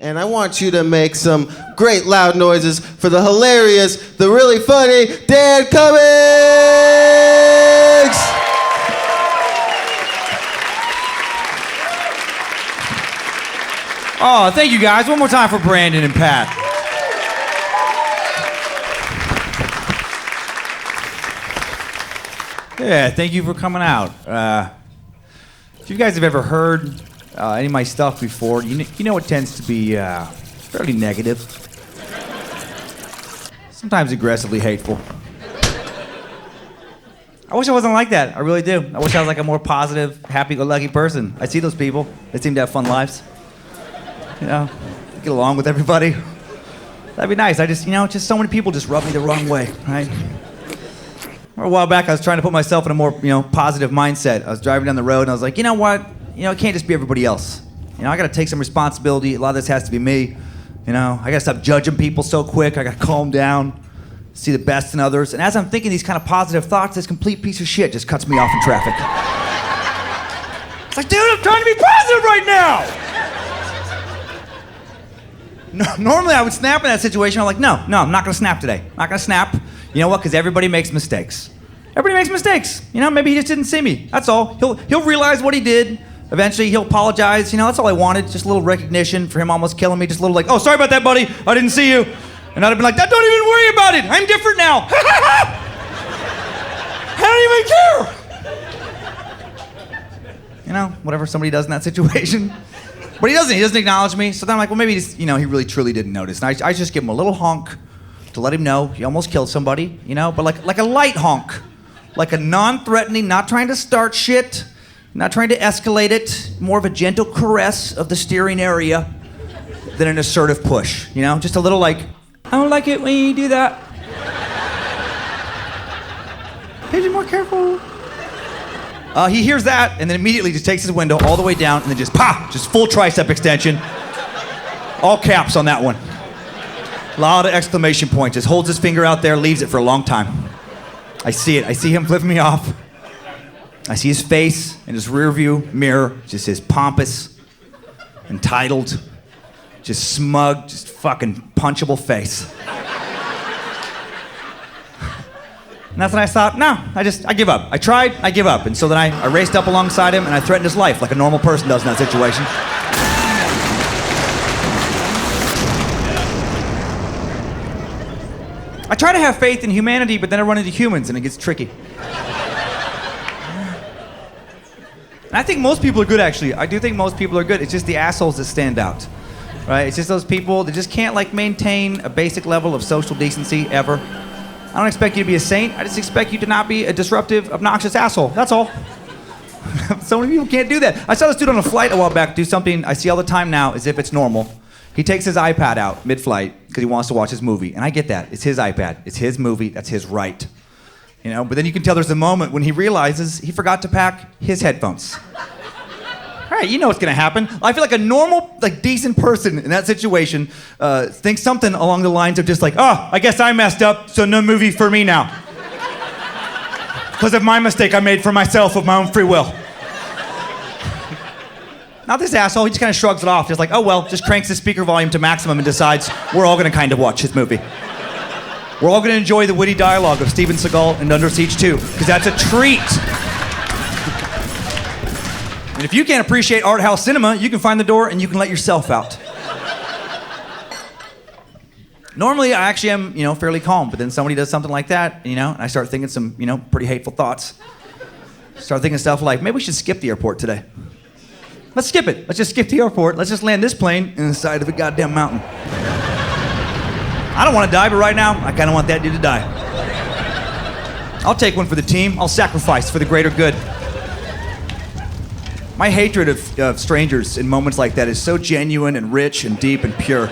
And I want you to make some great loud noises for the hilarious, the really funny Dan Cummings! Oh, thank you guys. One more time for Brandon and Pat. Yeah, thank you for coming out. If you guys have ever heard any of my stuff before, you know it tends to be fairly negative. Sometimes aggressively hateful. I wish I wasn't like that. I really do. I wish I was like a more positive, happy-go-lucky person. I see those people. They seem to have fun lives. You know, get along with everybody. That'd be nice. Just so many people just rub me the wrong way, right? A while back, I was trying to put myself in a more, positive mindset. I was driving down the road, and I was like, you know what? It can't just be everybody else. I got to take some responsibility. A lot of this has to be me. I got to stop judging people so quick. I got to calm down, see the best in others. And as I'm thinking these kind of positive thoughts, this complete piece of shit just cuts me off in traffic. It's like, dude, I'm trying to be positive right now. Normally, I would snap in that situation. I'm like, no, I'm not going to snap today. I'm not going to snap. You know what? Because everybody makes mistakes. Everybody makes mistakes. Maybe he just didn't see me. That's all. He'll realize what he did. Eventually, he'll apologize. That's all I wanted. Just a little recognition for him almost killing me. Just a little like, oh, sorry about that, buddy. I didn't see you. And I'd have been like, don't even worry about it. I'm different now. I don't even care. Whatever somebody does in that situation. But he doesn't acknowledge me. So then I'm like, well, maybe he really truly didn't notice. And I just give him a little honk to let him know he almost killed somebody, but like a light honk. Like a non-threatening, not trying to start shit, not trying to escalate it, more of a gentle caress of the steering area than an assertive push, Just a little like, I don't like it when you do that. Hey, be more careful. He hears that and then immediately just takes his window all the way down and then just full tricep extension. All caps on that one. A lot of exclamation points. Just holds his finger out there, leaves it for a long time. I see it. I see him flipping me off. I see his face in his rearview mirror, just his pompous, entitled, just smug, just fucking punchable face. And that's when I thought, no, I give up. I tried, I give up. And so then I raced up alongside him and I threatened his life like a normal person does in that situation. I try to have faith in humanity, but then I run into humans and it gets tricky. And I think most people are good, actually. I do think most people are good. It's just the assholes that stand out, right? It's just those people that just can't maintain a basic level of social decency ever. I don't expect you to be a saint. I just expect you to not be a disruptive, obnoxious asshole. That's all. So many people can't do that. I saw this dude on a flight a while back do something I see all the time now as if it's normal. He takes his iPad out mid-flight because he wants to watch his movie. And I get that. It's his iPad. It's his movie. That's his right. But then you can tell there's a moment when he realizes he forgot to pack his headphones. All right, what's going to happen. I feel like a normal, decent person in that situation thinks something along the lines of just like, oh, I guess I messed up, so no movie for me now. Because of my mistake I made for myself of my own free will. Not this asshole, he just kind of shrugs it off. Just like, oh well, just cranks the speaker volume to maximum and decides we're all going to kind of watch his movie. We're all going to enjoy the witty dialogue of Steven Seagal and Under Siege 2, because that's a treat. And if you can't appreciate art house cinema, you can find the door and you can let yourself out. Normally, I actually am, fairly calm, but then somebody does something like that, and I start thinking some, pretty hateful thoughts. Start thinking stuff like, maybe we should skip the airport today. Let's skip it. Let's just skip the airport. Let's just land this plane in the side of a goddamn mountain. I don't want to die, but right now, I kind of want that dude to die. I'll take one for the team. I'll sacrifice for the greater good. My hatred of strangers in moments like that is so genuine and rich and deep and pure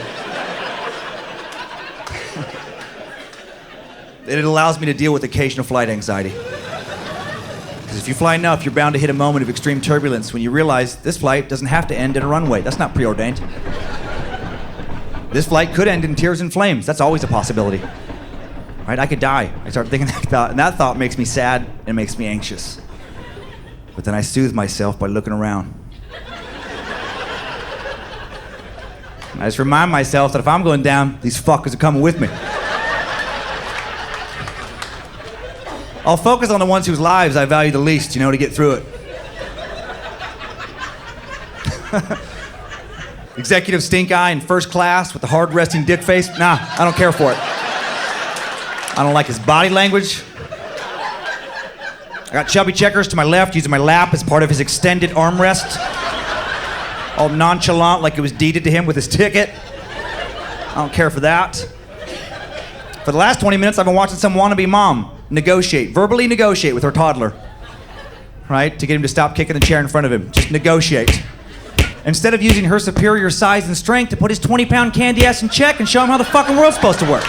that it allows me to deal with occasional flight anxiety. Because if you fly enough, you're bound to hit a moment of extreme turbulence when you realize this flight doesn't have to end in a runway. That's not preordained. This flight could end in tears and flames. That's always a possibility. Right? I could die. I start thinking that thought, and that thought makes me sad and makes me anxious. But then I soothe myself by looking around. I just remind myself that if I'm going down, these fuckers are coming with me. I'll focus on the ones whose lives I value the least, to get through it. Executive stink eye in first class with the hard resting dick face. Nah, I don't care for it. I don't like his body language. I got chubby checkers to my left using my lap as part of his extended armrest. All nonchalant like it was deeded to him with his ticket. I don't care for that. For the last 20 minutes, I've been watching some wannabe mom verbally negotiate with her toddler. Right? To get him to stop kicking the chair in front of him. Just negotiate. Instead of using her superior size and strength to put his 20-pound candy ass in check and show him how the fucking world's supposed to work.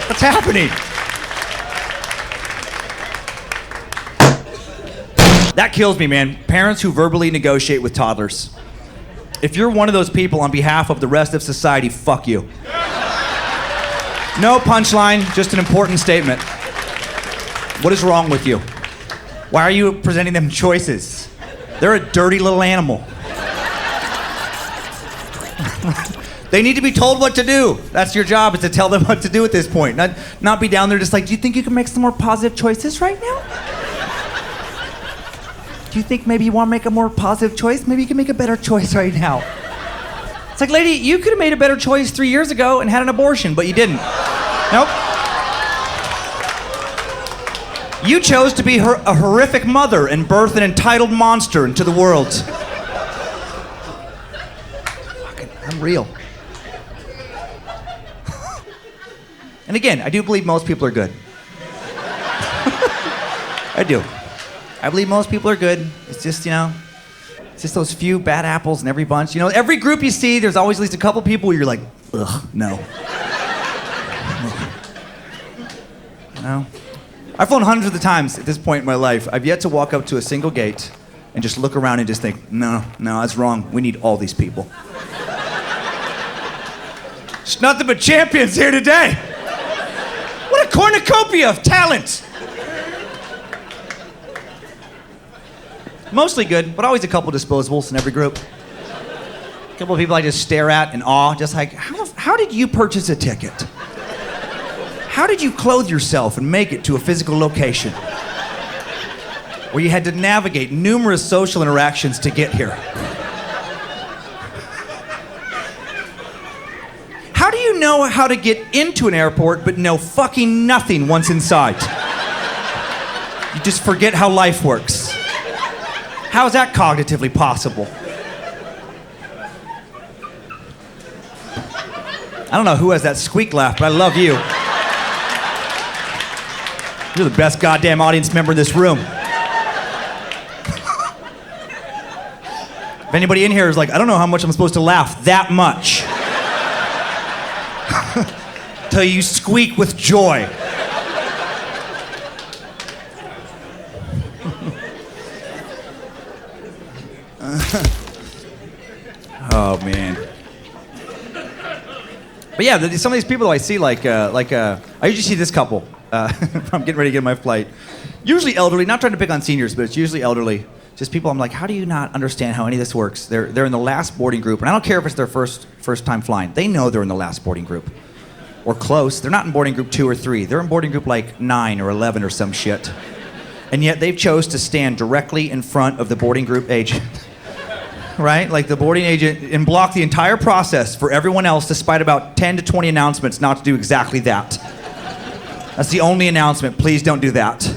What's happening? That kills me, man. Parents who verbally negotiate with toddlers. If you're one of those people on behalf of the rest of society, fuck you. No punchline, just an important statement. What is wrong with you? Why are you presenting them choices? They're a dirty little animal. They need to be told what to do. That's your job, is to tell them what to do at this point. Not be down there just like, do you think you can make some more positive choices right now? Do you think maybe you want to make a more positive choice? Maybe you can make a better choice right now. It's like, lady, you could have made a better choice 3 years ago and had an abortion, but you didn't. Nope. You chose to be a horrific mother and birth an entitled monster into the world. Fucking unreal. And again, I do believe most people are good. I do. I believe most people are good. It's just, it's just those few bad apples in every bunch. Every group you see, there's always at least a couple people where you're like, ugh, no. I've flown hundreds of times at this point in my life. I've yet to walk up to a single gate and just look around and just think, no, that's wrong. We need all these people. There's nothing but champions here today. What a cornucopia of talent. Mostly good, but always a couple disposables in every group. A couple of people I just stare at in awe, just like, how did you purchase a ticket? How did you clothe yourself and make it to a physical location where you had to navigate numerous social interactions to get here? How do you know how to get into an airport but know fucking nothing once inside? You just forget how life works. How is that cognitively possible? I don't know who has that squeak laugh, but I love you. You're the best goddamn audience member in this room. If anybody in here is like, I don't know how much I'm supposed to laugh, that much. Till you squeak with joy. Oh man. But yeah, some of these people I see, I usually see this couple. I'm getting ready to get on my flight. Usually elderly, not trying to pick on seniors, but it's usually elderly. Just people I'm like, how do you not understand how any of this works? They're in the last boarding group, and I don't care if it's their first time flying. They know they're in the last boarding group. Or close. They're not in boarding group 2 or 3. They're in boarding group like 9 or 11 or some shit. And yet they've chose to stand directly in front of the boarding group agent. Right? Like the boarding agent, and block the entire process for everyone else, despite about 10 to 20 announcements not to do exactly that. That's the only announcement. Please don't do that.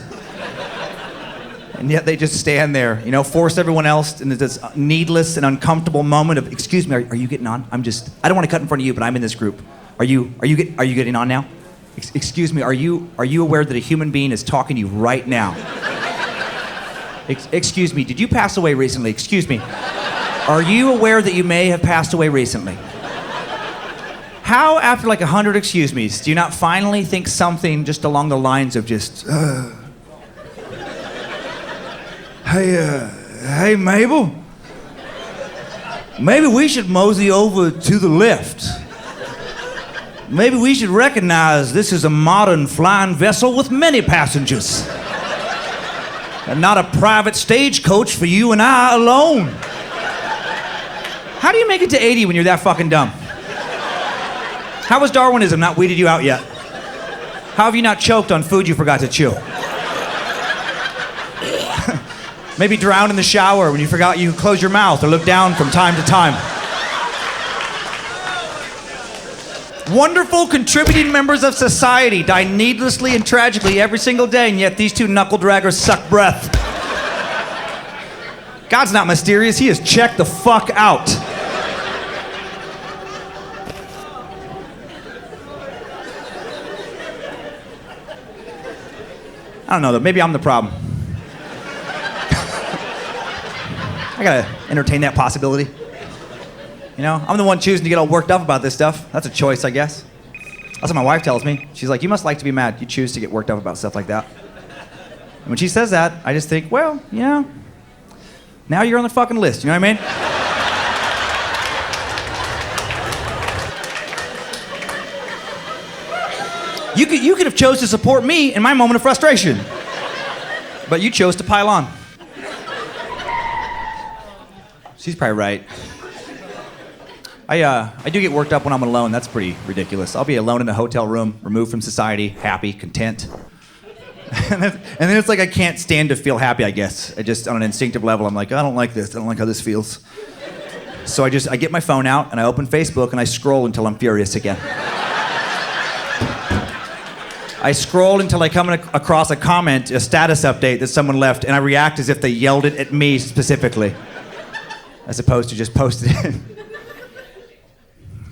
And yet they just stand there, force everyone else into this needless and uncomfortable moment of, excuse me, are you getting on? I don't want to cut in front of you, but I'm in this group. Are you getting on now? Excuse me, are you aware that a human being is talking to you right now? Excuse me, did you pass away recently? Excuse me. Are you aware that you may have passed away recently? How, after like 100 excuse me's, do you not finally think something just along the lines of just, hey, Mabel? Maybe we should mosey over to the lift. Maybe we should recognize this is a modern flying vessel with many passengers. And not a private stagecoach for you and I alone. How do you make it to 80 when you're that fucking dumb? How has Darwinism not weeded you out yet? How have you not choked on food you forgot to chew? Maybe drowned in the shower when you forgot you close your mouth or look down from time to time. Wonderful contributing members of society die needlessly and tragically every single day, and yet these two knuckle draggers suck breath. God's not mysterious, he has checked the fuck out. I don't know though, maybe I'm the problem. I gotta entertain that possibility. You know, I'm the one choosing to get all worked up about this stuff. That's a choice, I guess. That's what my wife tells me. She's like, you must like to be mad. You choose to get worked up about stuff like that. And when she says that, I just think, well, yeah, now you're on the fucking list, you know what I mean? You could have chose to support me in my moment of frustration. But you chose to pile on. She's probably right. I do get worked up when I'm alone. That's pretty ridiculous. I'll be alone in a hotel room, removed from society, happy, content. and then it's like I can't stand to feel happy, I guess. I just, on an instinctive level, I'm like, I don't like this. I don't like how this feels. So I get my phone out and I open Facebook and I scroll until I'm furious again. I scroll until I come across a comment, a status update that someone left, and I react as if they yelled it at me specifically, as opposed to just posted it.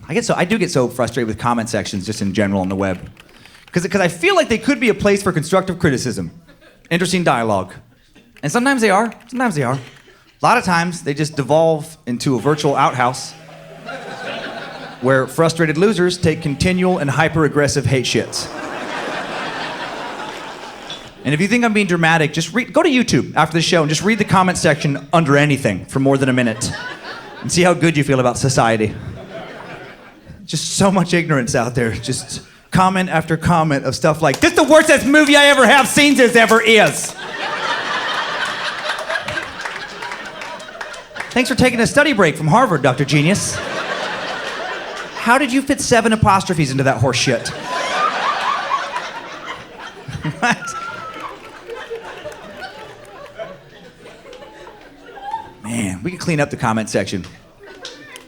I do get so frustrated with comment sections just in general on the web. Because I feel like they could be a place for constructive criticism, interesting dialogue. And sometimes they are, sometimes they are. A lot of times they just devolve into a virtual outhouse where frustrated losers take continual and hyper-aggressive hate shits. And if you think I'm being dramatic, just go to YouTube after the show and just read the comment section under anything for more than a minute and see how good you feel about society. Just so much ignorance out there. Just comment after comment of stuff like, this is the worstest movie I ever have seen this ever is. Thanks for taking a study break from Harvard, Dr. Genius. How did you fit 7 apostrophes into that horse shit? What? Man, we can clean up the comment section.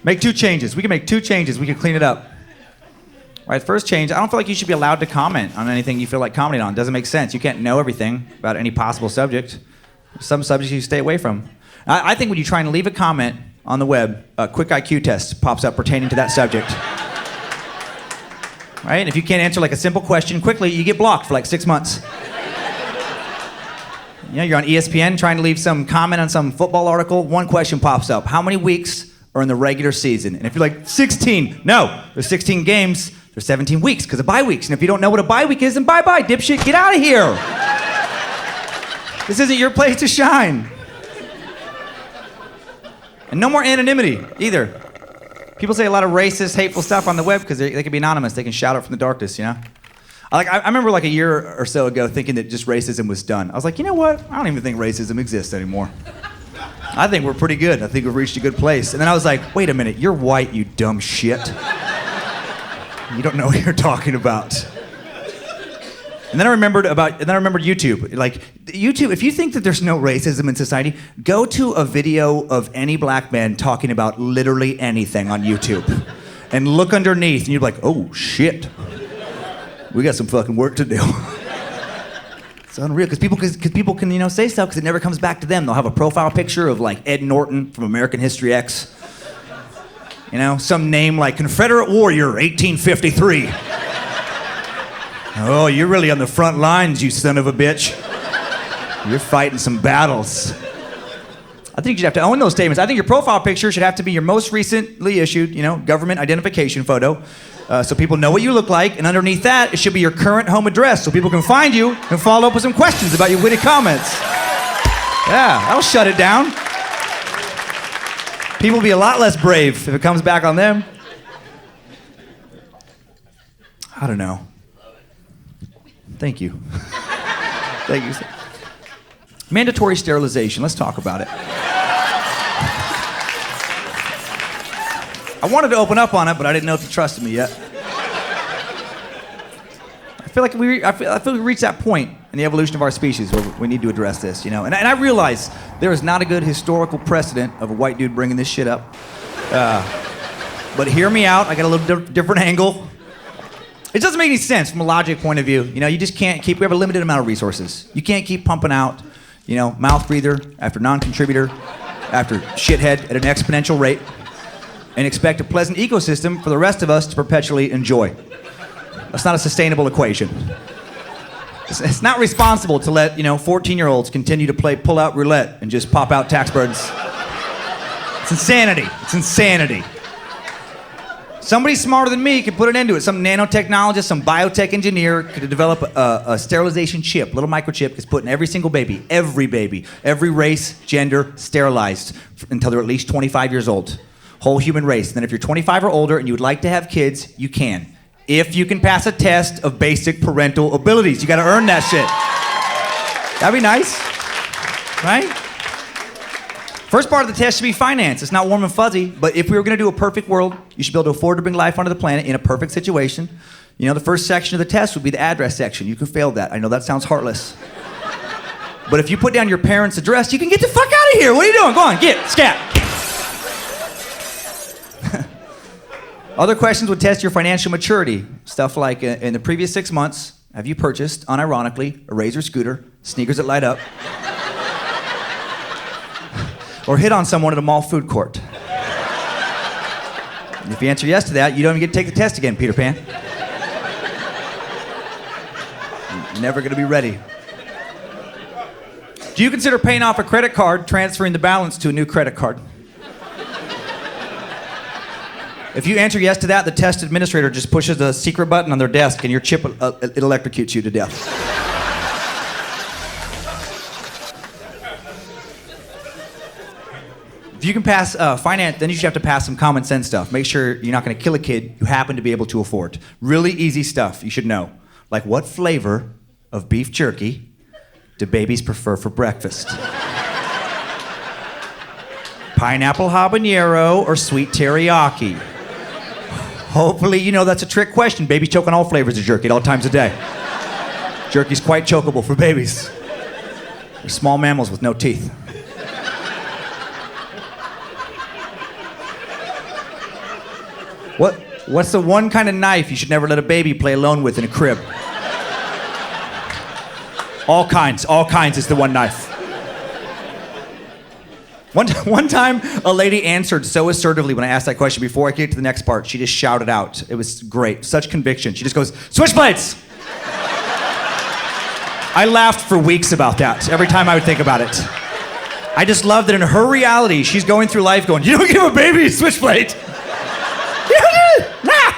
Make 2 changes. We can make 2 changes. We can clean it up. All right, first change, I don't feel like you should be allowed to comment on anything you feel like commenting on. It doesn't make sense. You can't know everything about any possible subject. Some subjects you stay away from. I think when you try and leave a comment on the web, a quick IQ test pops up pertaining to that subject. Right? And if you can't answer like a simple question quickly, you get blocked for like 6 months. You know, you're on ESPN trying to leave some comment on some football article, one question pops up. How many weeks are in the regular season? And if you're like, 16. No, there's 16 games. There's 17 weeks because of bye weeks. And if you don't know what a bye week is, then bye-bye, dipshit. Get out of here. This isn't your place to shine. And no more anonymity either. People say a lot of racist, hateful stuff on the web because they can be anonymous. They can shout out from the darkness, you know? I remember like a year or so ago thinking that just racism was done. I was like, you know what? I don't even think racism exists anymore. I think we're pretty good. I think we've reached a good place. And then I was like, wait a minute, you're white, you dumb shit. You don't know what you're talking about. And then I remembered YouTube. Like, YouTube, if you think that there's no racism in society, go to a video of any black man talking about literally anything on YouTube. And look underneath, and you're like, oh, shit. We got some fucking work to do. It's unreal, because people can, you know, say stuff because it never comes back to them. They'll have a profile picture of, like, Ed Norton from American History X. You know, some name like Confederate Warrior, 1853. Oh, you're really on the front lines, you son of a bitch. You're fighting some battles. I think you should have to own those statements. I think your profile picture should have to be your most recently issued, you know, government identification photo. So people know what you look like, and underneath that, it should be your current home address so people can find you and follow up with some questions about your witty comments. Yeah, that'll shut it down. People will be a lot less brave if it comes back on them. I don't know. Thank you. Thank you. Mandatory sterilization. Let's talk about it. I wanted to open up on it, but I didn't know if you trusted me yet. I feel like we reached that point in the evolution of our species where we need to address this, you know. And I realize there is not a good historical precedent of a white dude bringing this shit up. But hear me out. I got a little different angle. It doesn't make any sense from a logic point of view. You know, you just can't keep. We have a limited amount of resources. You can't keep pumping out, you know, mouth breather after non-contributor after shithead at an exponential rate and expect a pleasant ecosystem for the rest of us to perpetually enjoy. That's not a sustainable equation. It's not responsible to let, you know, 14-year-olds continue to play pull-out roulette and just pop out tax burdens. It's insanity. It's insanity. Somebody smarter than me could put an end to it. Some nanotechnologist, some biotech engineer could develop a sterilization chip, little microchip that's put in every single baby, every race, gender, sterilized until they're at least 25 years old. Whole human race. And then if you're 25 or older and you would like to have kids, you can. If you can pass a test of basic parental abilities. You gotta earn that shit. That'd be nice, right? First part of the test should be finance. It's not warm and fuzzy, but if we were gonna do a perfect world, you should be able to afford to bring life onto the planet in a perfect situation. You know, the first section of the test would be the address section. You can fail that. I know that sounds heartless. But if you put down your parents' address, you can get the fuck out of here. What are you doing? Go on, get, scat. Other questions would test your financial maturity. Stuff like, in the previous 6 months, have you purchased, unironically, a Razor scooter, sneakers that light up, or hit on someone at a mall food court? And if you answer yes to that, you don't even get to take the test again, Peter Pan. You're never gonna be ready. Do you consider paying off a credit card, transferring the balance to a new credit card? If you answer yes to that, the test administrator just pushes a secret button on their desk and your chip, it electrocutes you to death. If you can pass finance, then you should have to pass some common sense stuff. Make sure you're not gonna kill a kid you happen to be able to afford. Really easy stuff you should know. Like, what flavor of beef jerky do babies prefer for breakfast? Pineapple habanero or sweet teriyaki? Hopefully you know that's a trick question. Babies choke on all flavors of jerky at all times of day. Jerky's quite chokeable for babies. They're small mammals with no teeth. What's the one kind of knife you should never let a baby play alone with in a crib? All kinds is the one knife. One time, a lady answered so assertively when I asked that question. Before I get to the next part, she just shouted out. It was great. Such conviction. She just goes, "Switchblades!" I laughed for weeks about that, every time I would think about it. I just love that in her reality, she's going through life going, "You don't give a baby a switchblade." Nah.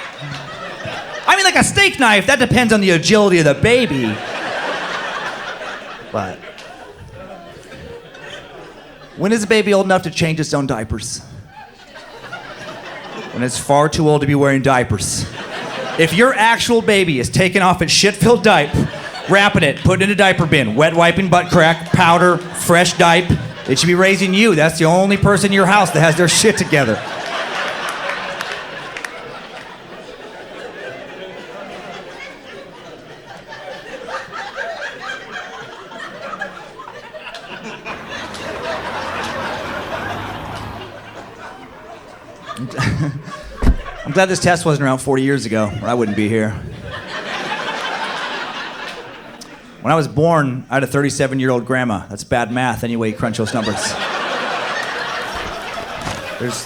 I mean, like a steak knife, that depends on the agility of the baby. But when is a baby old enough to change its own diapers? When it's far too old to be wearing diapers. If your actual baby is taking off its shit-filled diaper, wrapping it, putting it in a diaper bin, wet wiping butt crack, powder, fresh diaper, it should be raising you. That's the only person in your house that has their shit together. I'm glad this test wasn't around 40 years ago, or I wouldn't be here. When I was born, I had a 37-year-old grandma. That's bad math anyway you crunch those numbers.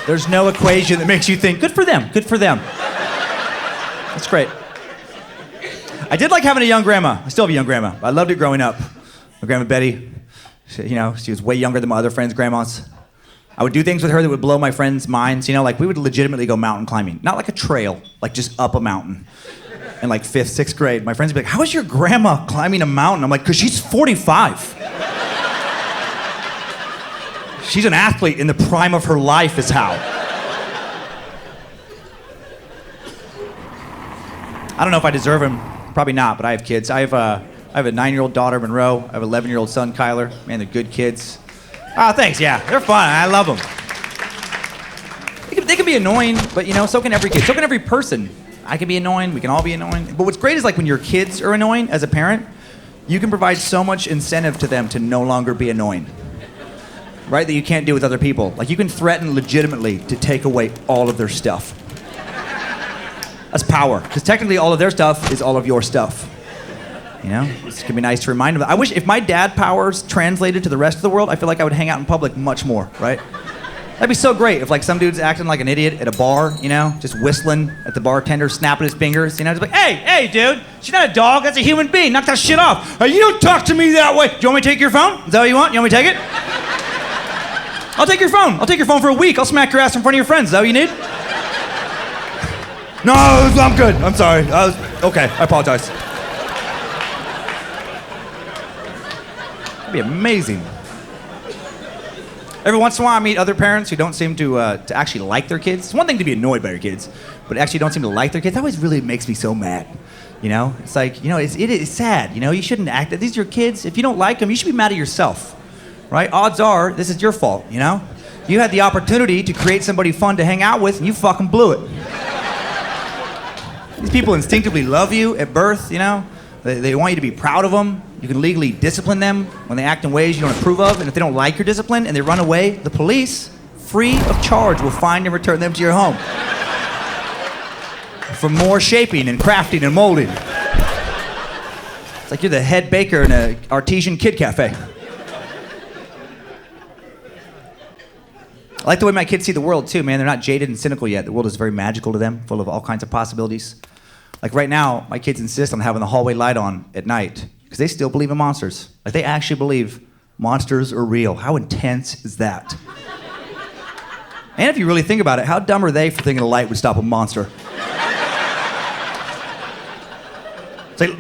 There's no equation that makes you think, good for them, good for them. That's great. I did like having a young grandma. I still have a young grandma. I loved it growing up. My grandma Betty, she was way younger than my other friends' grandmas. I would do things with her that would blow my friends' minds. You know, like we would legitimately go mountain climbing. Not like a trail, like just up a mountain. In like 5th, 6th grade, my friends would be like, "How is your grandma climbing a mountain?" I'm like, "'Cause she's 45. She's an athlete in the prime of her life is how." I don't know if I deserve him. Probably not, but I have kids. I have a 9-year-old daughter, Monroe. I have an 11-year-old son, Kyler. Man, they're good kids. Oh, thanks, yeah. They're fun. I love them. They can be be annoying, but so can every kid. So can every person. I can be annoying. We can all be annoying. But what's great is like when your kids are annoying as a parent, you can provide so much incentive to them to no longer be annoying. Right? That you can't do with other people. Like you can threaten legitimately to take away all of their stuff. That's power. Because technically all of their stuff is all of your stuff. This can be nice to remind them. I wish if my dad powers translated to the rest of the world, I feel like I would hang out in public much more, right? That'd be so great if like some dude's acting like an idiot at a bar, just whistling at the bartender, snapping his fingers, just like, hey, dude, she's not a dog, that's a human being, knock that shit off. You don't talk to me that way. Do you want me to take your phone? Is that what you want? You want me to take it? I'll take your phone. I'll take your phone for a week. I'll smack your ass in front of your friends. Is that what you need? No, I'm good. I'm sorry. Okay, I apologize. That'd be amazing. Every once in a while, I meet other parents who don't seem to actually like their kids. It's one thing to be annoyed by your kids, but actually don't seem to like their kids. That always really makes me so mad. It's like, it's sad. You shouldn't act. These are your kids. If you don't like them, you should be mad at yourself, right? Odds are this is your fault. You had the opportunity to create somebody fun to hang out with, and you fucking blew it. These people instinctively love you at birth. They want you to be proud of them. You can legally discipline them when they act in ways you don't approve of. And if they don't like your discipline and they run away, the police, free of charge, will find and return them to your home. For more shaping and crafting and molding. It's like you're the head baker in an artesian kid cafe. I like the way my kids see the world too, man. They're not jaded and cynical yet. The world is very magical to them, full of all kinds of possibilities. Like right now, my kids insist on having the hallway light on at night because they still believe in monsters. Like they actually believe monsters are real. How intense is that? And if you really think about it, how dumb are they for thinking a light would stop a monster? It's like,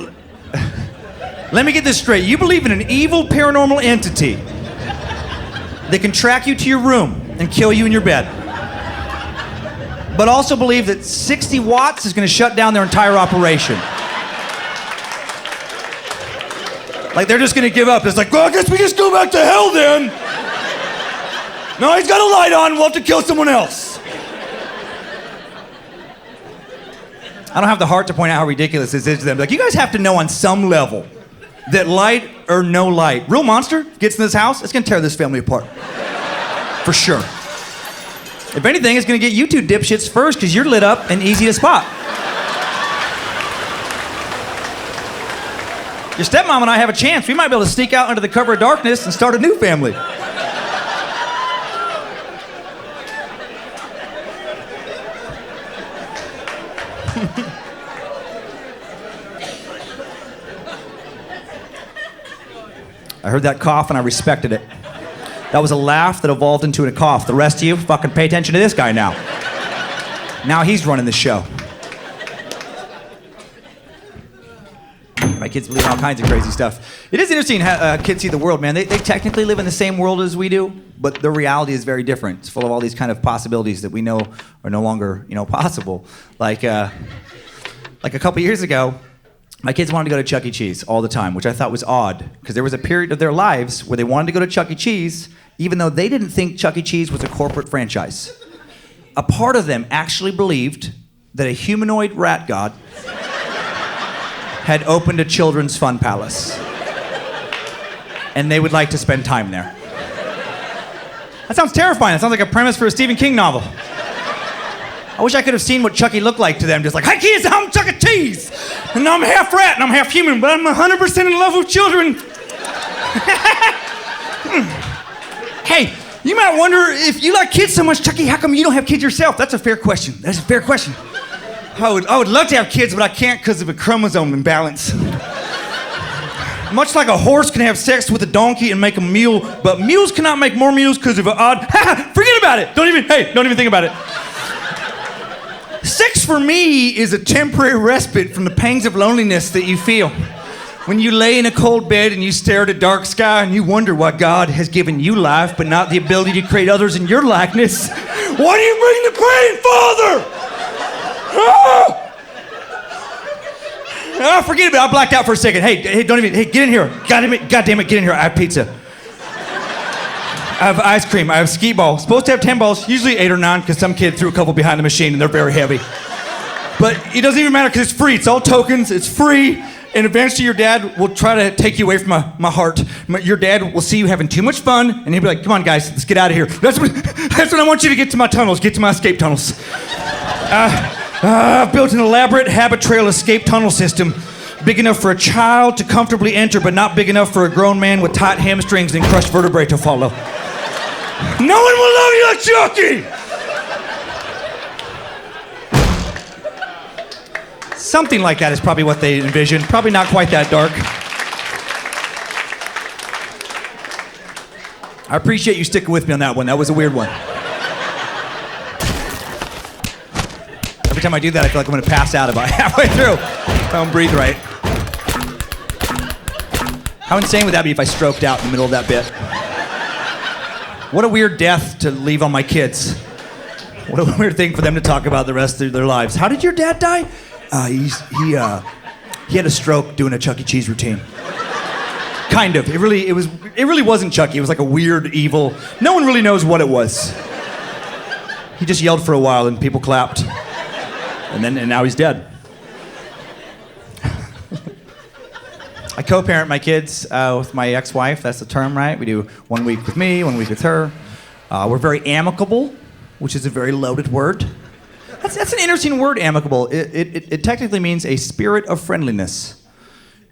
let me get this straight. You believe in an evil paranormal entity that can track you to your room and kill you in your bed, but also believe that 60 watts is going to shut down their entire operation. Like they're just going to give up. It's like, well, I guess we just go back to hell then. No, he's got a light on. We'll have to kill someone else. I don't have the heart to point out how ridiculous this is to them. Like, you guys have to know on some level that light or no light, real monster gets in this house, it's going to tear this family apart. For sure. If anything, it's going to get you two dipshits first because you're lit up and easy to spot. Your stepmom and I have a chance. We might be able to sneak out under the cover of darkness and start a new family. I heard that cough and I respected it. That was a laugh that evolved into a cough. The rest of you, fucking pay attention to this guy now. Now he's running the show. My kids believe in all kinds of crazy stuff. It is interesting how kids see the world, man. They technically live in the same world as we do, but their reality is very different. It's full of all these kind of possibilities that we know are no longer, possible. Like a couple years ago, my kids wanted to go to Chuck E. Cheese all the time, which I thought was odd, because there was a period of their lives where they wanted to go to Chuck E. Cheese, even though they didn't think Chuck E. Cheese was a corporate franchise. A part of them actually believed that a humanoid rat god had opened a children's fun palace, and they would like to spend time there. That sounds terrifying. That sounds like a premise for a Stephen King novel. I wish I could have seen what Chucky looked like to them. Just like, hi kids, I'm Chuck E. Cheese. And I'm half rat and I'm half human, but I'm 100% in love with children. Hey, you might wonder if you like kids so much, Chucky, how come you don't have kids yourself? That's a fair question. That's a fair question. I would love to have kids, but I can't because of a chromosome imbalance. Much like a horse can have sex with a donkey and make a mule, but mules cannot make more mules because of an odd... Forget about it. Don't even think about it. Sex for me is a temporary respite from the pangs of loneliness that you feel when you lay in a cold bed and you stare at a dark sky and you wonder why God has given you life but not the ability to create others in your likeness. Why do you bring the pain, Father? Forget about it. I blacked out for a second. Hey, get in here. God damn it, get in here. I have pizza. I have ice cream. I have skee ball. Supposed to have 10 balls, usually 8 or 9, because some kid threw a couple behind the machine and they're very heavy. But it doesn't even matter because it's free. It's all tokens. It's free. And eventually your dad will try to take you away from my heart. Your dad will see you having too much fun, and he'll be like, come on, guys, let's get out of here. That's when I want you to get to my tunnels, get to my escape tunnels. I've built an elaborate habit trail escape tunnel system, big enough for a child to comfortably enter, but not big enough for a grown man with tight hamstrings and crushed vertebrae to follow. No one will love you like Chucky! Something like that is probably what they envisioned. Probably not quite that dark. I appreciate you sticking with me on that one. That was a weird one. Every time I do that, I feel like I'm gonna pass out about halfway through. I don't breathe right. How insane would that be if I stroked out in the middle of that bit? What a weird death to leave on my kids. What a weird thing for them to talk about the rest of their lives. How did your dad die? He had a stroke doing a Chuck E. Cheese routine. Kind of. It really wasn't Chucky. It was like a weird, evil. No one really knows what it was. He just yelled for a while and people clapped. And now he's dead. I co-parent my kids with my ex-wife. That's the term, right? We do 1 week with me, 1 week with her. We're very amicable, which is a very loaded word. That's an interesting word, amicable. It technically means a spirit of friendliness.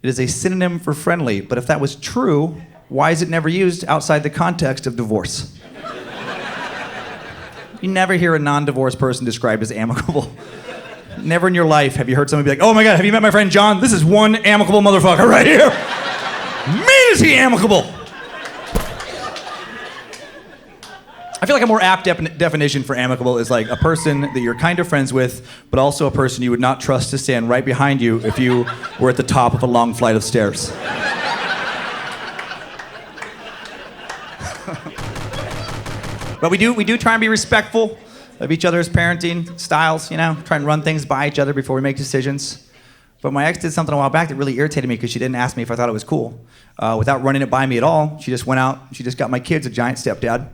It is a synonym for friendly, but if that was true, why is it never used outside the context of divorce? You never hear a non-divorced person described as amicable. Never in your life have you heard somebody be like, oh my God, have you met my friend John? This is one amicable motherfucker right here. Man, is he amicable. I feel like a more apt definition for amicable is like a person that you're kind of friends with, but also a person you would not trust to stand right behind you if you were at the top of a long flight of stairs. But we do try and be respectful of each other's parenting styles, you know, try and run things by each other before we make decisions. But my ex did something a while back that really irritated me because she didn't ask me if I thought it was cool. Without running it by me at all, she just went out, she just got my kids a giant stepdad.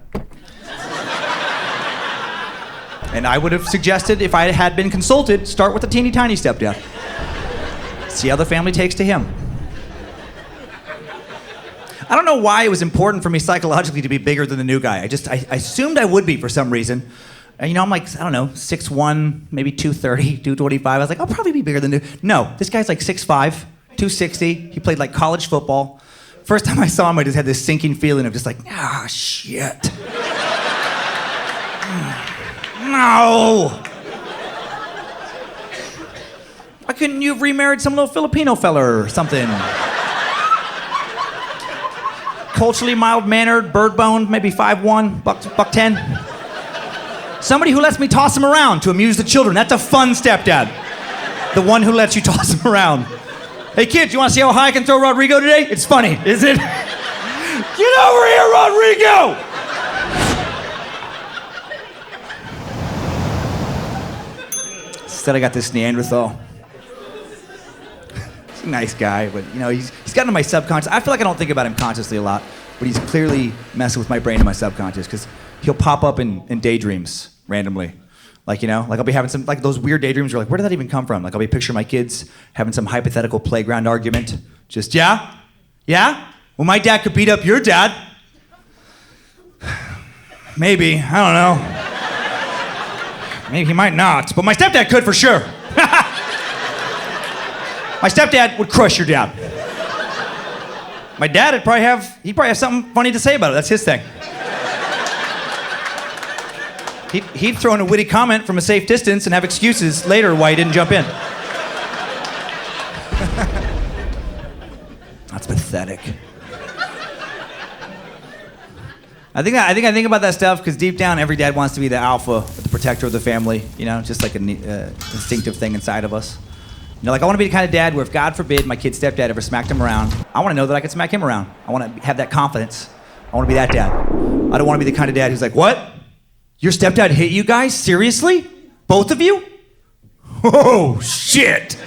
And I would have suggested, if I had been consulted, start with a teeny tiny stepdad. See how the family takes to him. I don't know why it was important for me psychologically to be bigger than the new guy. I assumed I would be for some reason. And, you know, I'm like, I don't know, 6'1", maybe 230, 225. I was like, I'll probably be bigger than the... No, this guy's like 6'5", 260. He played like college football. First time I saw him, I just had this sinking feeling of just like, shit. No! Why couldn't you have remarried some little Filipino fella or something? Culturally mild-mannered, bird-boned, maybe 5'1", buck 10. Somebody who lets me toss him around to amuse the children. That's a fun stepdad. The one who lets you toss him around. Hey kids, you want to see how high I can throw Rodrigo today? It's funny, is it? Get over here, Rodrigo! Instead, I got this Neanderthal. He's a nice guy, but you know, he's gotten to my subconscious. I feel like I don't think about him consciously a lot, but he's clearly messing with my brain and my subconscious because he'll pop up in daydreams randomly. Like, you know, like I'll be having some, like those weird daydreams where like, where did that even come from? Like I'll be picturing my kids having some hypothetical playground argument. Just, yeah? Well, my dad could beat up your dad. Maybe, I don't know. Maybe he might not, but my stepdad could for sure. My stepdad would crush your dad. My dad would probably have something funny to say about it. That's his thing. He'd throw in a witty comment from a safe distance and have excuses later why he didn't jump in. That's pathetic. I think about that stuff because deep down, every dad wants to be the alpha, the protector of the family. You know, just like an instinctive thing inside of us. You know, like I want to be the kind of dad where if God forbid my kid's stepdad ever smacked him around, I want to know that I can smack him around. I want to have that confidence. I want to be that dad. I don't want to be the kind of dad who's like, what? Your stepdad hit you guys? Seriously? Both of you? Oh, shit.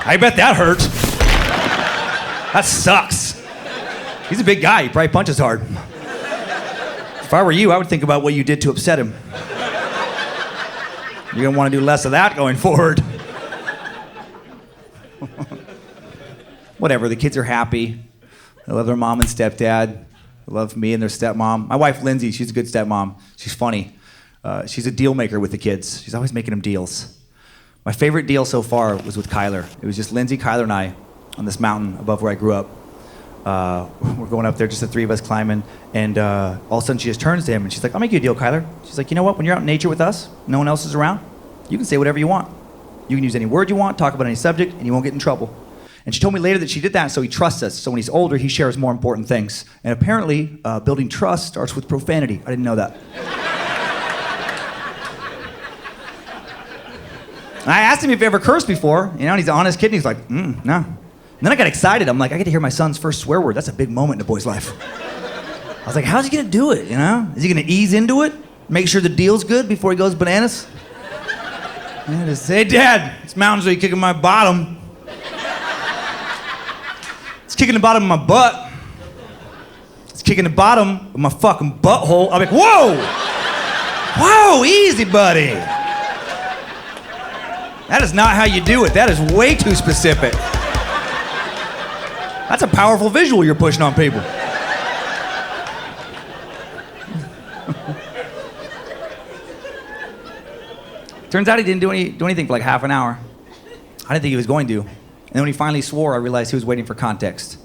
I bet that hurt. That sucks. He's a big guy. He probably punches hard. If I were you, I would think about what you did to upset him. You're gonna want to do less of that going forward. Whatever, the kids are happy. They love their mom and stepdad. They love me and their stepmom. My wife, Lindsay, she's a good stepmom. She's funny. She's a deal maker with the kids. She's always making them deals. My favorite deal so far was with Kyler. It was just Lindsay, Kyler, and I on this mountain above where I grew up. We're going up there, just the three of us climbing, and all of a sudden she just turns to him and she's like, I'll make you a deal, Kyler. She's like, you know what, when you're out in nature with us, no one else is around, you can say whatever you want. You can use any word you want, talk about any subject, and you won't get in trouble. And she told me later that she did that so he trusts us. So when he's older, he shares more important things. And apparently, building trust starts with profanity. I didn't know that. And I asked him if he ever cursed before, and he's an honest kid, and he's like, no. And then I got excited. I'm like, I get to hear my son's first swear word. That's a big moment in a boy's life. I was like, how's he gonna do it, Is he gonna ease into it? Make sure the deal's good before he goes bananas? And just say, Dad, this mountain's really kicking my bottom. It's kicking the bottom of my butt. It's kicking the bottom of my fucking butthole. I'm like, whoa! Whoa, easy, buddy. That is not how you do it. That is way too specific. That's a powerful visual you're pushing on people. Turns out he didn't do anything for like half an hour. I didn't think he was going to. And then when he finally swore, I realized he was waiting for context.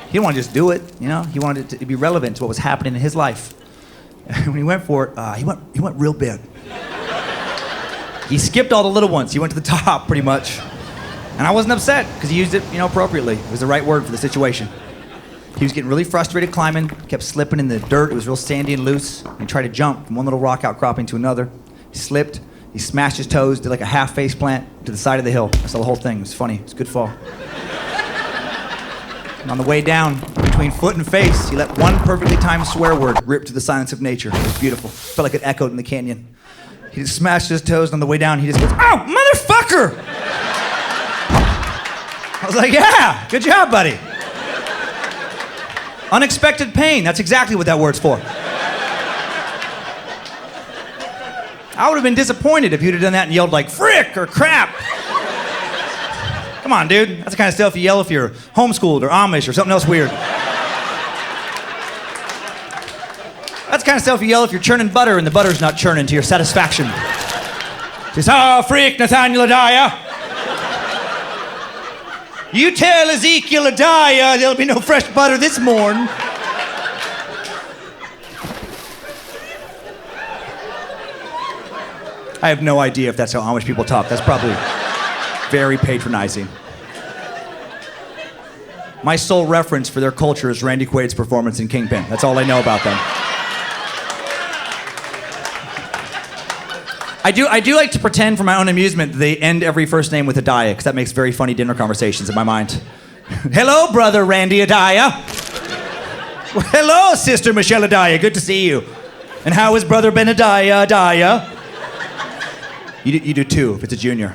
He didn't want to just do it, He wanted it to be relevant to what was happening in his life. And when he went for it, he went real big. He skipped all the little ones. He went to the top, pretty much. And I wasn't upset, because he used it, appropriately. It was the right word for the situation. He was getting really frustrated climbing, kept slipping in the dirt. It was real sandy and loose. He tried to jump from one little rock outcropping to another. He slipped. He smashed his toes, did like a half face plant to the side of the hill. I saw the whole thing. It was funny. It was a good fall. And on the way down, between foot and face, he let one perfectly timed swear word rip to the silence of nature. It was beautiful. Felt like it echoed in the canyon. He just smashed his toes, and on the way down, he just goes, "Oh, motherfucker!" I was like, yeah, good job, buddy. Unexpected pain. That's exactly what that word's for. I would have been disappointed if you'd have done that and yelled like frick or crap. Come on, dude. That's the kind of stuff you yell if you're homeschooled or Amish or something else weird. That's the kind of stuff you yell if you're churning butter and the butter's not churning to your satisfaction. Just, oh, freak, Nathaniel Adaya. You tell Ezekiel Adaya there'll be no fresh butter this morn. I have no idea if that's how Amish people talk. That's probably very patronizing. My sole reference for their culture is Randy Quaid's performance in Kingpin. That's all I know about them. I do like to pretend for my own amusement that they end every first name with Adaya, because that makes very funny dinner conversations in my mind. Hello, brother Randy Adaya. Well, hello, sister Michelle Adaya. Good to see you. And how is brother Ben Adaya? You do too, if it's a junior.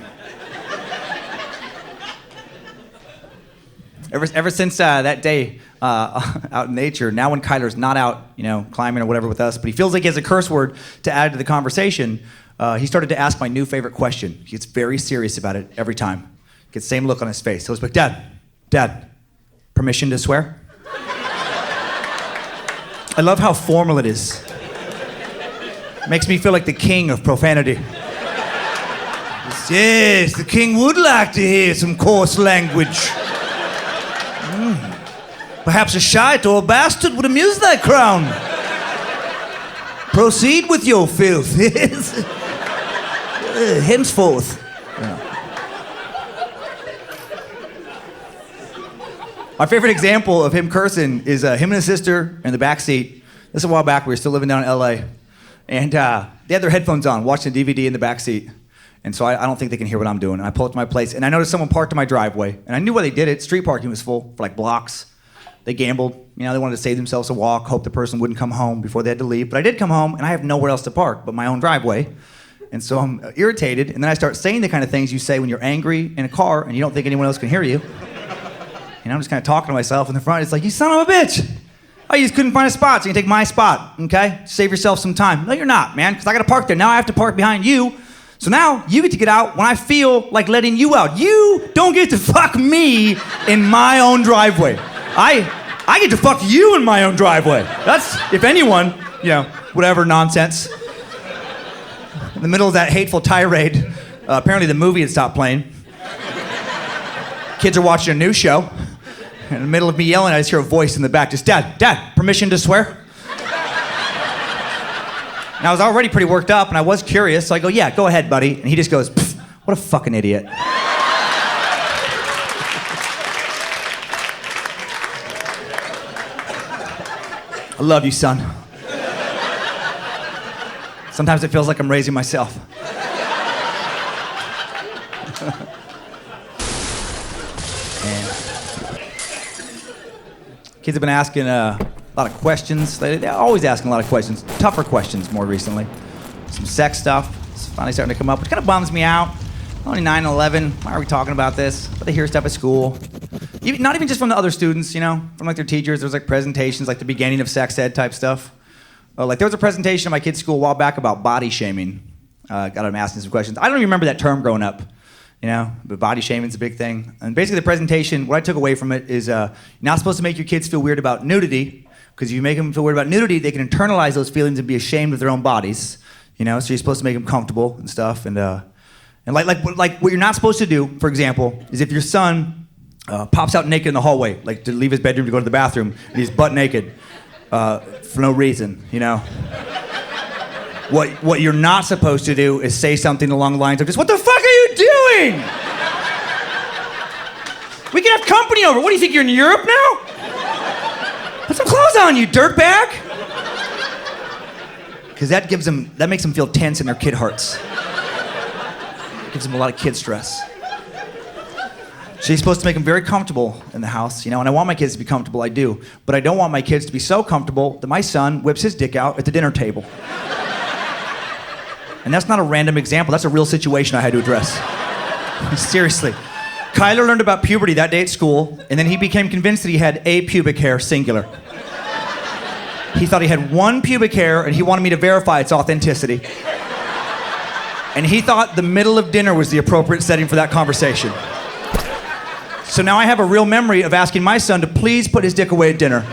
Ever since that day out in nature, now when Kyler's not out, climbing or whatever with us, but he feels like he has a curse word to add to the conversation, he started to ask my new favorite question. He gets very serious about it every time. Gets the same look on his face. He'll be like, Dad, permission to swear? I love how formal it is. Makes me feel like the king of profanity. Yes, the king would like to hear some coarse language. Perhaps a shite or a bastard would amuse thy crown. Proceed with your filth. Henceforth. Yeah. My favorite example of him cursing is him and his sister in the back seat. This is a while back. We were still living down in LA. And they had their headphones on, watching a DVD in the back seat. And so I don't think they can hear what I'm doing. And I pull up to my place, and I noticed someone parked in my driveway. And I knew why they did it. Street parking was full for like blocks. They gambled. They wanted to save themselves a walk, hope the person wouldn't come home before they had to leave. But I did come home, and I have nowhere else to park but my own driveway. And so I'm irritated, and then I start saying the kind of things you say when you're angry in a car and you don't think anyone else can hear you. And I'm just kind of talking to myself in the front. It's like, you son of a bitch. Oh, you just couldn't find a spot, so you can take my spot, okay? Save yourself some time. No, you're not, man, because I got to park there. Now I have to park behind you. So now you get to get out when I feel like letting you out. You don't get to fuck me in my own driveway. I get to fuck you in my own driveway. That's, if anyone, whatever nonsense. In the middle of that hateful tirade, apparently the movie had stopped playing. Kids are watching a news show. In the middle of me yelling, I just hear a voice in the back, just, Dad, permission to swear? And I was already pretty worked up, and I was curious, so I go, yeah, go ahead, buddy. And he just goes, what a fucking idiot. I love you, son. Sometimes it feels like I'm raising myself. Kids have been asking a lot of questions. They're always asking a lot of questions, tougher questions more recently. Some sex stuff is finally starting to come up, which kind of bums me out. Only 9 and 11, why are we talking about this? But they hear stuff at school. Not even just from the other students, from like their teachers. There was like presentations, like the beginning of sex ed type stuff. Like there was a presentation at my kid's school a while back about body shaming. Got them asking some questions. I don't even remember that term growing up. But body shaming's a big thing. And basically the presentation, what I took away from it is you're not supposed to make your kids feel weird about nudity, because if you make them feel weird about nudity, they can internalize those feelings and be ashamed of their own bodies. So you're supposed to make them comfortable and stuff. And like what you're not supposed to do, for example, is if your son pops out naked in the hallway, like to leave his bedroom to go to the bathroom, and he's butt naked for no reason, What you're not supposed to do is say something along the lines of just, what the fuck are you doing? We can have company over. What do you think, you're in Europe now? Put some clothes on, you dirtbag. Because that makes them feel tense in their kid hearts. Gives them a lot of kid stress. So you're supposed to make them very comfortable in the house, and I want my kids to be comfortable, I do. But I don't want my kids to be so comfortable that my son whips his dick out at the dinner table. And that's not a random example, that's a real situation I had to address. Seriously. Kyler learned about puberty that day at school, and then he became convinced that he had a pubic hair, singular. He thought he had one pubic hair, and he wanted me to verify its authenticity. And he thought the middle of dinner was the appropriate setting for that conversation. So now I have a real memory of asking my son to please put his dick away at dinner.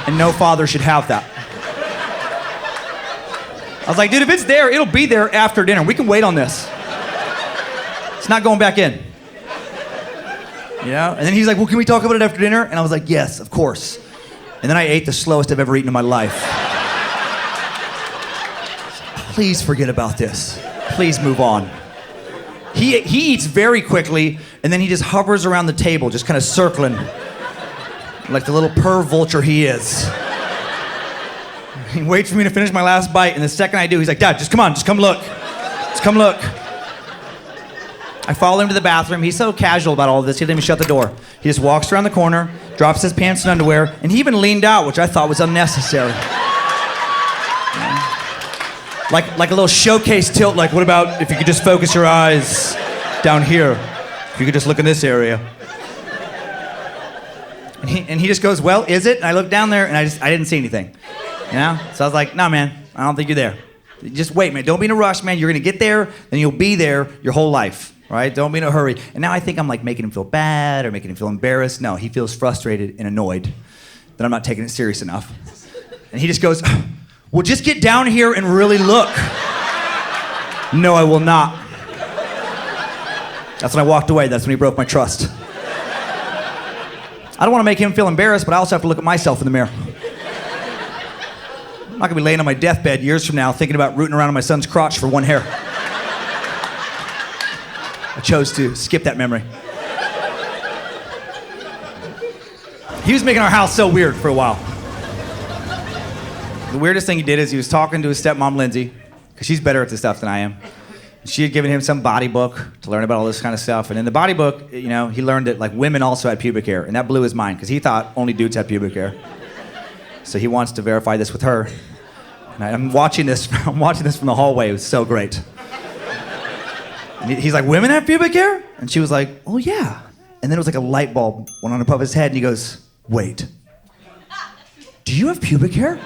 And no father should have that. I was like, dude, if it's there, it'll be there after dinner. We can wait on this. It's not going back in. And then he's like, well, can we talk about it after dinner? And I was like, yes, of course. And then I ate the slowest I've ever eaten in my life. Please forget about this. Please move on. He eats very quickly, and then he just hovers around the table, just kind of circling, like the little perv vulture he is. He waits for me to finish my last bite, and the second I do, he's like, Dad, just come on, just come look. Just come look. I follow him to the bathroom. He's so casual about all of this, he doesn't even shut the door. He just walks around the corner, drops his pants and underwear, and he even leaned out, which I thought was unnecessary. Like a little showcase tilt, like what about if you could just focus your eyes down here? If you could just look in this area. And he just goes, well, is it? And I look down there and I didn't see anything. So I was like, nah, man, I don't think you're there. Just wait, man, don't be in a rush, man. You're gonna get there, and you'll be there your whole life, right? Don't be in a hurry. And now I think I'm like making him feel bad or making him feel embarrassed. No, he feels frustrated and annoyed that I'm not taking it serious enough. And he just goes, well, just get down here and really look. No, I will not. That's when I walked away. That's when he broke my trust. I don't want to make him feel embarrassed, but I also have to look at myself in the mirror. I'm not going to be laying on my deathbed years from now thinking about rooting around on my son's crotch for one hair. I chose to skip that memory. He was making our house so weird for a while. The weirdest thing he did is he was talking to his stepmom, Lindsay, because she's better at this stuff than I am. She had given him some body book to learn about all this kind of stuff. And in the body book, he learned that like women also had pubic hair. And that blew his mind because he thought only dudes had pubic hair. So he wants to verify this with her. And I'm watching this from the hallway. It was so great. And he's like, women have pubic hair? And she was like, oh yeah. And then it was like a light bulb went on above his head and he goes, wait, do you have pubic hair?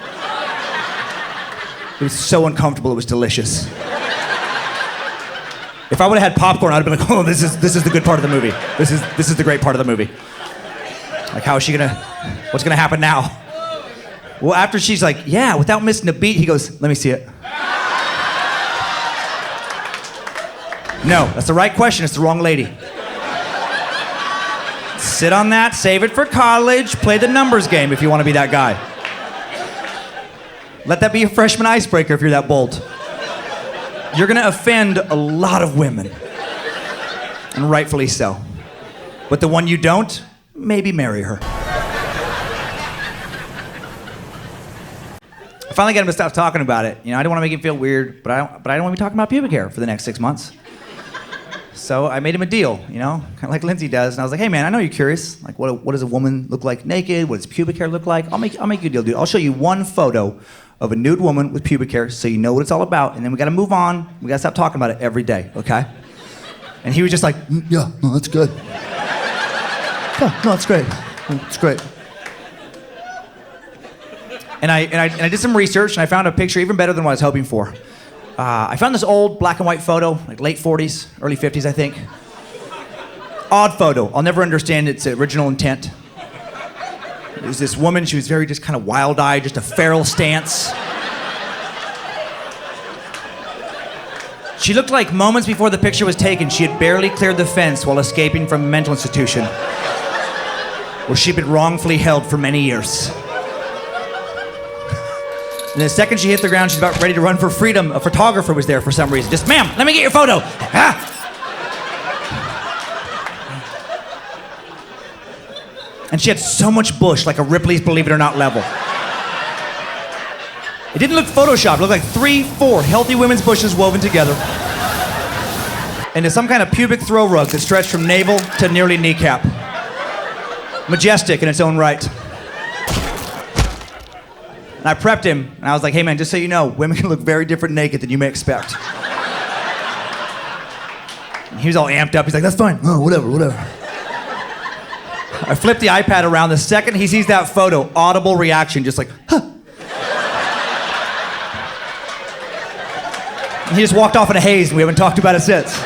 It was so uncomfortable, it was delicious. If I would have had popcorn, I'd have been like, oh, this is the good part of the movie. This is the great part of the movie. Like, how is she what's gonna happen now? Well, after she's like, yeah, without missing a beat, he goes, let me see it. No, that's the right question, it's the wrong lady. Sit on that, save it for college, play the numbers game if you wanna be that guy. Let that be a freshman icebreaker if you're that bold. You're gonna offend a lot of women, and rightfully so. But the one you don't, maybe marry her. I finally got him to stop talking about it. You know, I didn't want to make him feel weird, but I don't want to be talking about pubic hair for the next 6 months. So I made him a deal, you know, kind of like Lindsay does. And I was like, hey man, I know you're curious. Like, what does a woman look like naked? What does pubic hair look like? I'll make you a deal, dude. I'll show you one photo of a nude woman with pubic hair so you know what it's all about. And then we got to move on. We got to stop talking about it every day, okay? And he was just like, yeah, no, that's good. Yeah, no, it's great. It's great. And I did some research, and I found a picture even better than what I was hoping for. I found this old black and white photo, like late 40s, early 50s, I think. Odd photo. I'll never understand its original intent. It was this woman, she was very just kind of wild-eyed, just a feral stance. She looked like moments before the picture was taken, she had barely cleared the fence while escaping from a mental institution where she'd been wrongfully held for many years. And the second she hit the ground, she's about ready to run for freedom. A photographer was there for some reason. Just, ma'am, let me get your photo. Ah! And she had so much bush, like a Ripley's Believe It or Not level. It didn't look photoshopped. It looked like 3, 4 healthy women's bushes woven together into some kind of pubic throw rug that stretched from navel to nearly kneecap. Majestic in its own right. And I prepped him, and I was like, hey man, just so you know, women can look very different naked than you may expect. And he was all amped up. He's like, that's fine. Oh, whatever. I flipped the iPad around. The second he sees that photo, audible reaction, just like, huh. And he just walked off in a haze, and we haven't talked about it since.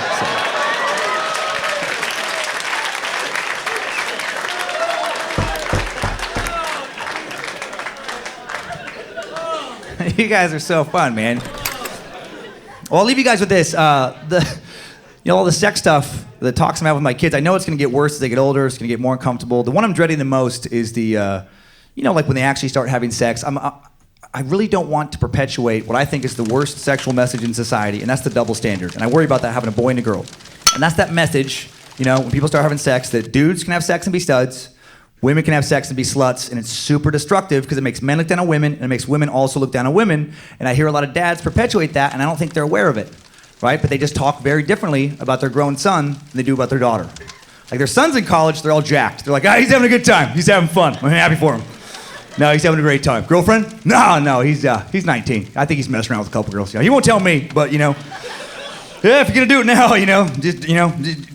You guys are so fun, man. Well, I'll leave you guys with this. All the sex stuff, the talks I'm having with my kids, I know it's gonna get worse as they get older, it's gonna get more uncomfortable. The one I'm dreading the most is the, like when they actually start having sex. I really don't want to perpetuate what I think is the worst sexual message in society, and that's the double standard. And I worry about that having a boy and a girl. And that's that message, when people start having sex, that dudes can have sex and be studs, women can have sex and be sluts, and it's super destructive because it makes men look down on women, and it makes women also look down on women. And I hear a lot of dads perpetuate that, and I don't think they're aware of it, right? But they just talk very differently about their grown son than they do about their daughter. Like their son's in college, they're all jacked. They're like, he's having a good time. He's having fun. I'm happy for him. No, he's having a great time. Girlfriend? No, he's 19. I think he's messing around with a couple girls. He won't tell me, but yeah, if you're gonna do it now, just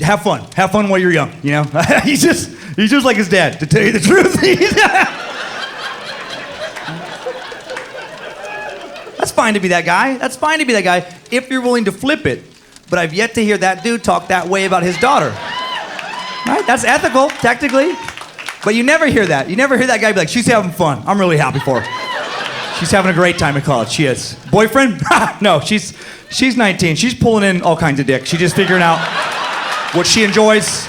have fun. Have fun while you're young. He's just like his dad, to tell you the truth. That's fine to be that guy. That's fine to be that guy if you're willing to flip it. But I've yet to hear that dude talk that way about his daughter. Right? That's ethical, technically. But you never hear that. You never hear that guy be like, she's having fun. I'm really happy for her. She's having a great time in college. She is. Boyfriend? No, she's 19. She's pulling in all kinds of dick. She's just figuring out what she enjoys.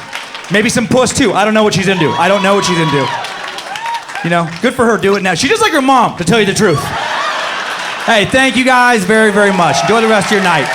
Maybe some puss too. I don't know what she's into. Good for her. Do it now. She's just like her mom, to tell you the truth. Hey, thank you guys very, very much. Enjoy the rest of your night.